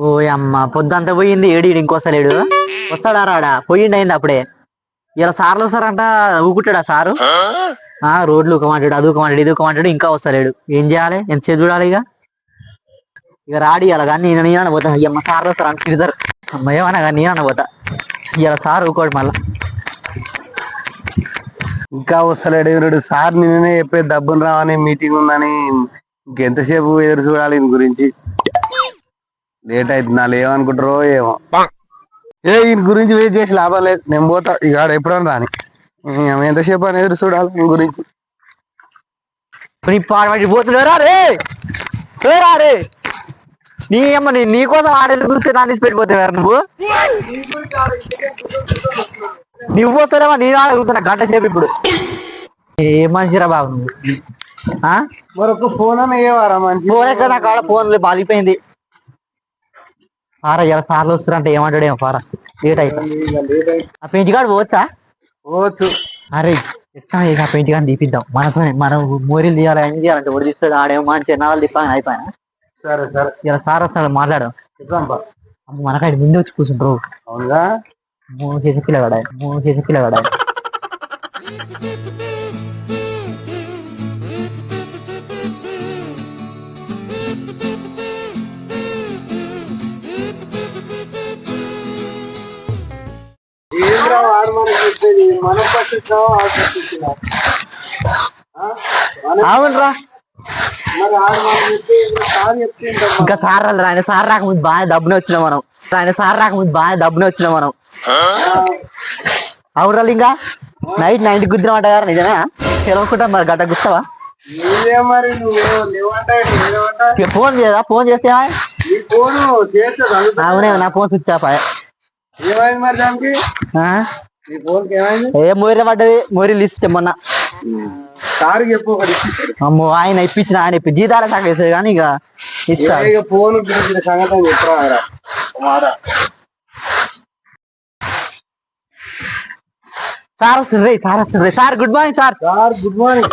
ఓ అమ్మ పొద్దంతా పోయింది ఏడి ఇంకోసలేడు వస్తాడా రాడా పోయిండు అయింది అప్పుడే. ఇలా సార్లు వస్తారంట ఊకుంటాడా సారు. రోడ్లు ఊకమంటాడు అది ఊకమంటాడు ఇది ఊకమంటాడు ఇంకా వస్తలేడు. ఏం చేయాలి ఎంతసేపు చూడాలి ఇక ఇక రాడి అలా కానీ నేను పోతా. అమ్మ సార్లు వస్తారు అంటే తిడతారు. అమ్మ ఏమన్నా కానీ నేను పోతా. ఇలా సార్ ఊకోడు మళ్ళా. ఇంకా వస్తలేడు ఎవరుడు సార్ నిన్ననే చెప్పే డబ్బులు రావని మీటింగ్ ఉందని ఇంకెంతసేపు ఎదురు చూడాలి దీని గురించి. లేట్ అవుతుంది వాళ్ళు ఏమనుకుంటారో ఏమో. ఈయన గురించి వెయిట్ చేసి లాభం లేదు. నేను పోతా ఇక ఎప్పుడన్నా రాని ఎంతసేపు అని ఎదురు చూడాలి దీని గురించి. పోతున్నారా రే రే నీ అమ్మ నీకోసం ఆడేది గురించి నా తీసి పెట్టిపోతావారు నువ్వు పోతారేమో నేను అడుగుతున్నా గంట సేపు. ఇప్పుడు ఏ మనిషిరా బాబు నువ్వు. మరొక ఫోన్ అని అయ్యేవారా మంచి ఫోన్ ఎక్కడ నాకు ఆడ ఫోన్ బాలిపోయింది. పారా ఇలా సార్లు వస్తారంటే ఏమంటాడేమో పారా లేట్ అయిపోయి ఆ పెయింట్ కాడు పోవచ్చా. పోవచ్చు. అరే ఎట్లా ఆ పెయింట్ కానీ తీపిద్దాం మనతో. మనం మోరీలు తీయాలి ఏం తీయాలంటే ఒడి తీస్తాడు ఆడేమో మంచి నాలుగు తిప్పాలని అయిపోయినా. సరే సరే ఇలా సార్ వస్తాడు మాట్లాడు. మనకాడ ముందు వచ్చి కూర్చుంటారు. అవునుగా మూడు చేసే పిల్లగాడ మూడు చేసే పిల్లగాడ. అవునరా ఇంకా సార్ రాలేదు. ఆయన సార్ రాకముందు బాగా డబ్బునే వచ్చినా మనం. ఆయన సార్ రాకముందు బాగా డబ్బునే వచ్చినా మనం. అవునరాలు ఇంకా నైట్ 9 గుద్దినమాట గారు నిజమే తెలవకుంటా మరి గట్ట గుర్తావా. ఫోన్ చేయదా ఫోన్ చేస్తే అవునే నా ఫోన్ స్విచ్ ఆఫ్. ఏ మోరీలో పడ్డది మోరీలు ఇస్తే మొన్న. అమ్మో ఆయన ఇప్పించిన ఆయన జీతాల శాఖ వేసేది కానీ ఇక ఇస్తా ఫోన్ సార్ వస్తుంది సార్ వస్తుంది. Sir good morning sir. Sir good morning.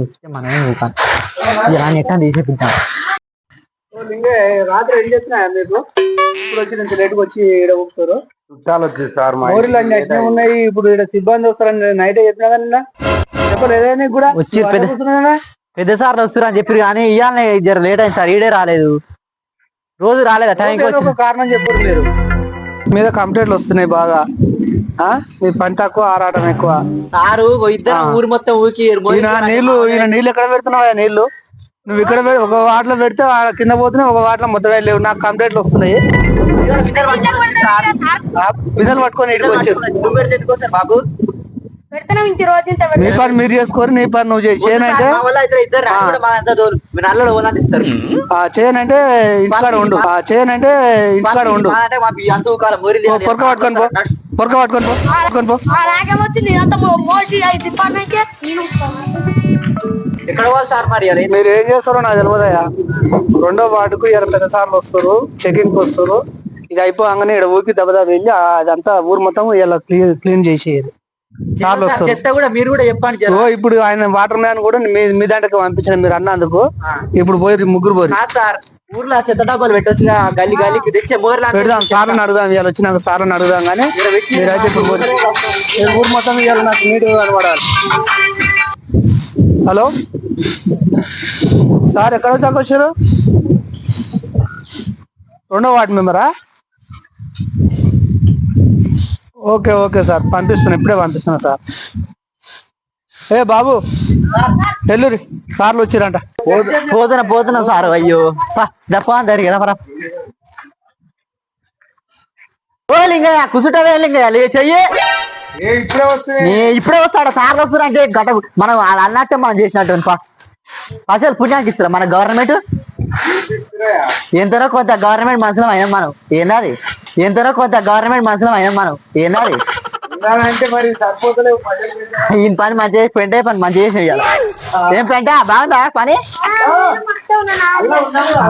ఇస్తే మనమే ఇలా ఎట్లా తీసేపిద్దాం. రాత్రి ఏం చెప్తున్నా మీకు ఇప్పుడు వచ్చి లేట్కి వచ్చి ఇక్కడ ఊపుతారు చుట్టాలు వచ్చి సార్ మోరీలు అన్ని ఎట్లా ఉన్నాయి. ఇప్పుడు ఇక్కడ సిబ్బంది వస్తారని నైట్ చెప్పినా కానీ చెప్పలేదా కూడా వచ్చి పెద్ద సార్లు వస్తారు అని చెప్పారు కానీ ఇవాళ జర లేట్ అయింది సార్. ఈడే రాలేదు రోజు రాలేదా టైంకి వచ్చి. కారణం చెప్పారు మీరు మీద కంప్లైంట్లు వస్తున్నాయి బాగా. మీ పంట ఎక్కువ ఆరాటం ఎక్కువ. సారు ఇద్దరు ఊరు మొత్తం ఊకి నీళ్లు ఎక్కడ పెడుతున్నావా నీళ్లు నువ్వు ఇక్కడ ఒక వాటిలో పెడితే కింద పోతున్నాయి ఒక వాటిలో మొత్తం లేవు. నాకు కంప్లైంట్లు వస్తున్నాయి. బిజలు పట్టుకొని ఇక్కడికి వచ్చారు బాబు. నీ పని మీరు చేసుకోరు నీ పని నువ్వు చేయనంటే చేయనంటే ఇంటికాడ ఉండు చేయనంటే ఇంటికాడ ఉండు. పొరక పట్టుకొని పో పొరక పట్టుకొని పో. మీరు ఏం చేస్తారో నాకు తెలియదయా. రెండో వార్డుకు పెద్ద సార్లు వస్తారు చెకింగ్ వస్తారు. ఇది అయిపోగానే ఇక్కడ ఊరికి దెబ్బ వెళ్ళి అదంతా ఊరు మొత్తం ఇలా క్లీన్ చేసేది సార్లు వస్తారు. మీరు కూడా చెప్పండి. ఇప్పుడు ఆయన వాటర్ మ్యాన్ కూడా మీ దాంట్లోకి పంపించిన మీరు అన్నందుకు ఇప్పుడు పోయి ముగ్గురు పోయి ఊర్లో చెత్త డబ్బాలు పెట్టొచ్చు గల్లి గల్లికి తెచ్చే పెడదాం. సార్లను అడుగుదాం ఇవాళ వచ్చినాక సార్లను అడుగుదాం. కానీ మీరైతే ఇప్పుడు ఊరు మొత్తం ఇవాళ నాకు నీట్గా కనబడాలి. హలో సార్ ఎక్కడ దాకా వచ్చారు. రెండో వార్డు మెంబరా. ఓకే ఓకే సార్ పంపిస్తున్నా ఇప్పుడే పంపిస్తున్నా సార్. ఏ బాబు ఎల్లురి సార్లు వచ్చిరంట. పోతున్నా సార్. అయ్యో దప్ప జరిగేదా లింగయ్య కుసుటవే లింగయ్య చెయ్యి ఇప్పుడే వస్తాడు. సార్లు వస్తారు అంటే గట మనం అన్నట్టే మనం చేసినట్టు అసలు పుణ్యానికి ఇస్తారా మన గవర్నమెంట్. ఎంతరో కొంత గవర్నమెంట్ మనుషులం అయినా మనం ఏంది. ఎంతరో కొంత గవర్నమెంట్ మనుషులం అయినా మనం ఏంది. అంటే మరి సరిపోతలేవు. ఈయన పని మంచిగా పెంటే పని మంచిగా చేసి ఇవ్వాలి. ఏం పెంటా బాగుందా పని.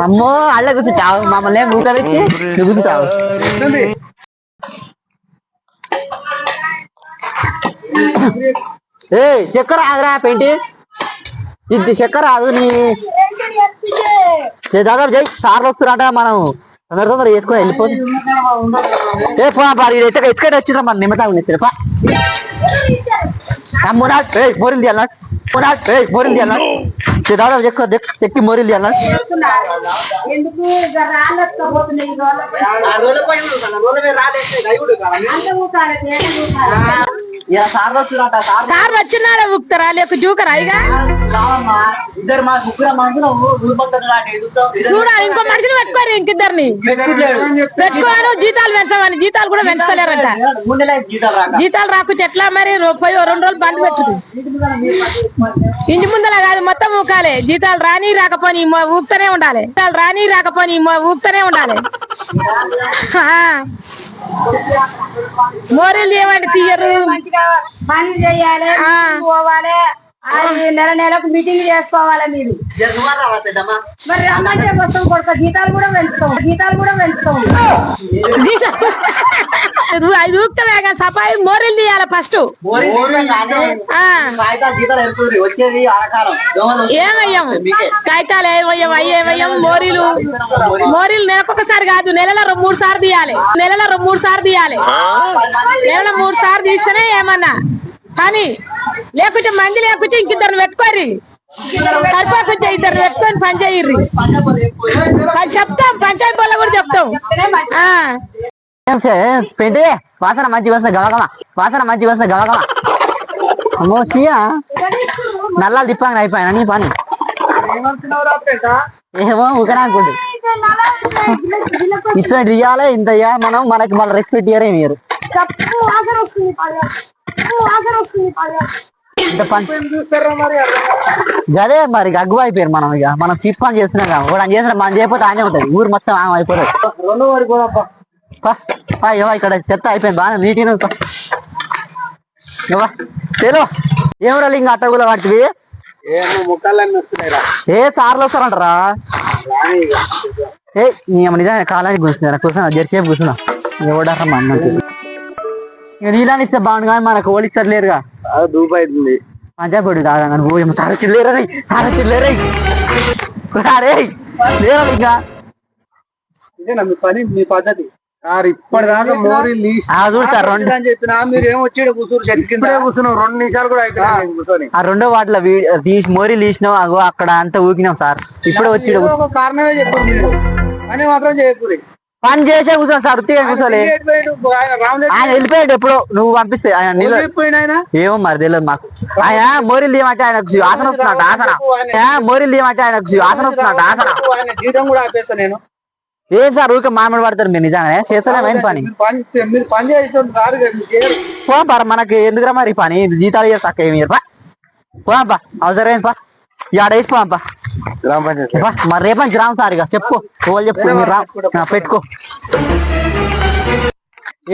అమ్మో అల్ల కూర్చుంటావు మమ్మల్ని ఏం కూర్చోబెట్టి నువ్వు కూర్చుంటావు. ఏ చక్కెర ఆగరా పెయింటి ఇది చక్కెర ఆగు. నీ దాదాపు జై సార్లు వస్తున్నారంట మనం తొందర తొందర వేసుకొని వెళ్ళిపోదు ఏ పాడి ఎక్కడ వచ్చిరా మన నిమ్మతాగు తెలపా మోరీలు తీయాలన్నాడు మోరీలు తీయాలన్నాడు దాదాపు చెక్కి మోరీలు తీయాలన్నాడు సార్ వచ్చినారా ఉక్తారా లేక జూకరా ఇక ఇద్దరు మా ముగ్గురు చూడాలి ఇంకో మనిషిని పెట్టుకోరు ఇంకిద్దరిని పెట్టుకోను జీతాలు పెంచమని జీతాలు కూడా పెంచుతలేరంట జీతాలు రాకుంటే ఎట్లా మరి పోయి 2 రోజులు బంద్ పెట్టుడు ఇంటి ముందర కాదు మొత్తం ఊకాలే జీతాలు రాని రాకపోని ఊపుతూనే ఉండాలి జీతాలు రాని రాకపోని ఊపుతూనే ఉండాలి మోరీలు ఏమంటే తీయరు పని చెయ్యాలి పోవాలి నెలకు మీటింగ్ చేసుకోవాలి మీరు మరి రమ్మంటే మొత్తం కొడుక జీతాలు కూడా పెంచుతాం అది ఊపుతామే కానీ సఫాయి మోరీలు తీయాలి ఫస్ట్ ఏమయ్యాం కాగితాలు ఏమయ్యాం మోరీలు నెలకొకసారి కాదు నెలలో 3 సార్లు తీయాలి నెలలో 3 సార్లు తీయాలి నెలలో 3 సార్లు తీస్తేనే ఏమన్నా కానీ లేకుంటే మంది లేకుంటే ఇంకిద్దరు పెట్టుకోరి సరిపోకుంటే ఇద్దరు పెట్టుకొని పని చేయర్రి చెప్తాం పంచాయతీ వల్ల కూడా చెప్తాం పెంటే వాసన మంచిగా వస్తుంది గవగమ అమ్మో చీయా నల్లాలు తిప్పాను అయిపోయినా నీ పని ఏమో ఊకనా అనుకోండి ఇటువంటి ఇయ్యాలి ఇంత మనం మనకి మళ్ళీ రెస్పెక్ట్ ఇయ్యరే మీరు గదే మరి గగ్గు అయిపోయారు మనం ఇక మనం చీప్ పని చేస్తున్నాం కదా కూడా చేసిన మనం చేయకపోతే ఆయనే ఉంటది ఊరు మొత్తం ఆమె అయిపోతుంది ఇక్కడ చెత్త అయిపోయింది బాగా నీట్గా తెలు ఏమరా ఇంకా అట్టగుల వాటివి ఏ సార్లు వస్తారంటారా ఏ నిజంగా కాలానికి కూర్చున్నా కూర్చున్నా జరిసేపు కూర్చున్నా ఎవడారా మా అన్న ఇక నీళ్ళని ఇస్తే బాగుండు కానీ మనకు ఓలిస్తారు లేరుగా దూపు అవుతుంది పంచాయపడు కాదా పోయి సార్ చిల్లేరా ఇంకా ఇదేనా మీ పని మీ పద్ధతి సార్ ఇప్పటిదాకా మోరీలు చూసారు చెప్పినా మీరు ఏం వచ్చి కూర్చోరు చెట్టు కింద కూర్చున్నాం 2 నిమిషాలు కూడా అయిపోయింది కూర్చొని ఆ రెండో వాటిలో తీసి మోరీలు తీసినాం అగో అక్కడ అంతా ఊకినాం సార్ ఇప్పుడే వచ్చి ఒక కారణమే చెప్పారు మీరు పని మాత్రం చేయకూరి పని చేసే కూర్చోండి సార్ ఉత్తిగా కూర్చోలే ఆయన వెళ్ళిపోయాడు ఎప్పుడు నువ్వు పంపిస్తే ఆయన నీళ్ళు ఏమో మరి తెలియదు మాకు ఆయన మోరీలు తీయమంటే ఆయనకు ఆసన వస్తున్నట్టు ఆసన మోరీలు తీయమంటే ఆయనకు ఆసన వస్తున్నట్టు ఆసన జీతం కూడా ఆపేస్తా నేను ఏం సార్ ఊరికే మామిడి పడతారు మీరు నిజంగానే చేస్తలేమైంది పని మీరు పని చేస్తాం కాదు పోపా మనకి ఎందుకురా మరి పని జీతాలు చేసి తక్కువ ఏమి పోపా అవసరం పా ఆడ వేసిపోపా గ్రామ పంచాయతీ మరి రేపు నుంచి రాము సార్ ఇక చెప్పు వాళ్ళు చెప్పు మీరు రా పెట్టుకో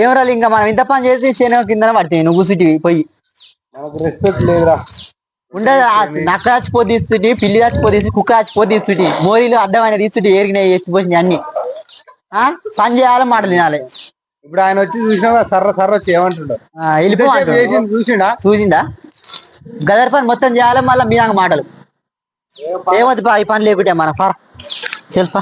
ఏమరా ఇంకా మనం ఇంత పని చేసి చేనే కింద పడితే నువ్వు కూర్చుంటివి పోయి మనకు రెస్పెక్ట్ లేదురా ఉండదు నక్క చచ్చిపోతే తీసుకుంటే పిల్లి చచ్చిపోతే తీసి కుక్క చచ్చిపోతే తీసుకుంటే మోరీలు అడ్డమైన తీసుకుంటే ఏరిగినాయి ఎత్తిపోసినాయి అన్ని పని చేయాలి మాట తినాలి ఇప్పుడు ఆయన వచ్చి చూసినా సర్ర వచ్చి ఏమంటుండో చూసిండా గదర్ పని మొత్తం చేయాలి మళ్ళీ మీ మాటలు ఏమవుతుంది ఈ పని లేకుంటే మన చెల్పా